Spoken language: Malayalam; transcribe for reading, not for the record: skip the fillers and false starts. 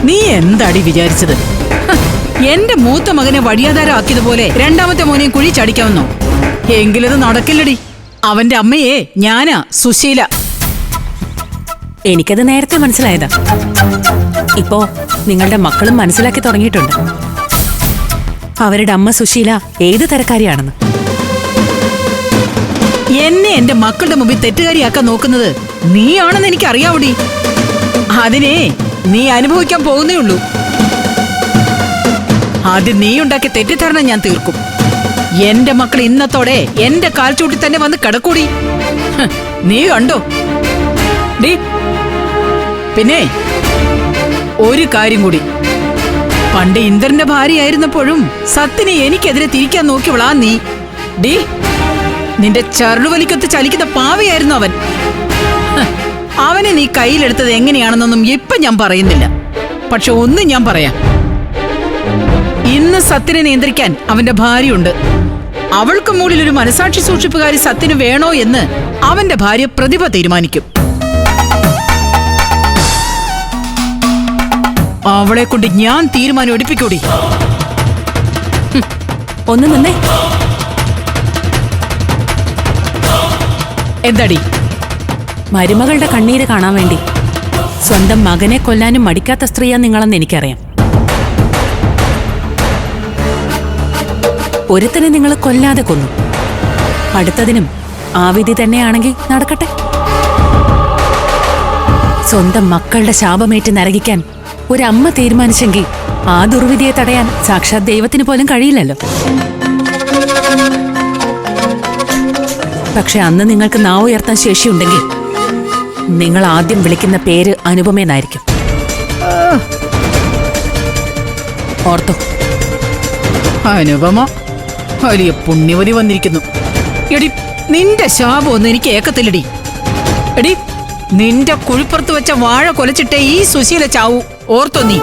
നീ എന്താടി വിചാരിച്ചത്? എന്റെ മൂത്ത മകനെ വഴിയാധാരമാക്കിയതുപോലെ രണ്ടാമത്തെ മോനെയും കുഴി ചടിക്കാമെന്നോ? എങ്കിലത് നടക്കില്ലടി. അവന്റെ അമ്മയെ ഞാനാ, സുശീല. എനിക്കത് നേരത്തെ മനസ്സിലായതാ. ഇപ്പോ നിങ്ങളുടെ മക്കളും മനസ്സിലാക്കി തുടങ്ങിയിട്ടുണ്ട് അവരുടെ അമ്മ സുശീല ഏത് തരക്കാരിയാണെന്ന്. എന്നെ എന്റെ മക്കളുടെ മുമ്പിൽ തെറ്റുകാരിയാക്കാൻ നോക്കുന്നത് നീയാണെന്ന് എനിക്ക് അറിയാവൂടി. അതിനെ നീ അനുഭവിക്കാൻ പോകുന്നേ ഉള്ളൂ. ആദ്യം നീ ഉണ്ടാക്കിയ തെറ്റിദ്ധാരണ ഞാൻ തീർക്കും. എന്റെ മക്കൾ ഇന്നത്തോടെ എന്റെ കാൽച്ചൂട്ടി തന്നെ വന്ന് കിടക്കൂടി. നീ കണ്ടോ ഡി? പിന്നെ ഒരു കാര്യം കൂടി, പണ്ട് ഇന്ദ്രന്റെ ഭാര്യയായിരുന്നപ്പോഴും സത്തിനെ എനിക്കെതിരെ തിരിക്കാൻ നോക്കിയവളാ നീ. ഡി, നിന്റെ ചരടുവലിക്കൊത്ത് ചലിക്കുന്ന പാവയായിരുന്നു അവൻ. അവനെ നീ കയ്യിലെടുത്തത് എങ്ങനെയാണെന്നൊന്നും ഇപ്പൊ ഞാൻ പറയുന്നില്ല. പക്ഷെ ഒന്നും ഞാൻ പറയാം, ഇന്ന് സത്തിനെ നിയന്ത്രിക്കാൻ അവന്റെ ഭാര്യയുണ്ട്. അവൾക്ക് മുകളിൽ ഒരു മനസാക്ഷി സൂക്ഷിപ്പുകാരി സത്തിന് വേണോ എന്ന് അവന്റെ ഭാര്യ പ്രതിഭ തീരുമാനിക്കും. അവളെ കൊണ്ട് ഞാൻ തീരുമാനം എടുപ്പിക്കൂടി. ഒന്ന് നിന്നേ. എന്താടി? മരുമകളുടെ കണ്ണീര് കാണാൻ വേണ്ടി സ്വന്തം മകനെ കൊല്ലാനും മടിക്കാത്ത സ്ത്രീയാ നിങ്ങളെന്ന് എനിക്കറിയാം. ഒരുത്തനെ നിങ്ങൾ കൊല്ലാതെ കൊന്നു, അടുത്തതിനും ആ വിധി തന്നെയാണെങ്കിൽ നടക്കട്ടെ. സ്വന്തം മക്കളുടെ ശാപമേറ്റ് നരകിക്കാൻ ഒരമ്മ തീരുമാനിച്ചെങ്കിൽ ആ ദുർവിധിയെ തടയാൻ സാക്ഷാത് ദൈവത്തിന് പോലും കഴിയില്ലല്ലോ. പക്ഷെ അന്ന് നിങ്ങൾക്ക് നാവ് ഉയർത്താൻ ശേഷിയുണ്ടെങ്കിൽ നിങ്ങൾ ആദ്യം വിളിക്കുന്ന പേര് അനുപമയെന്നായിരിക്കും. ഓർത്തോ? അനുപമ വലിയ പുണ്യവതി വന്നിരിക്കുന്നു. എടി, നിന്റെ ശാപമൊന്നും എനിക്ക് ഏക്കത്തില്ലടി. എടി, നിന്റെ കുഴിപ്പുറത്ത് വെച്ച വാഴ കൊലച്ചിട്ടേ ഈ സുശീല ചാവൂ. ഓർത്തോ നീ?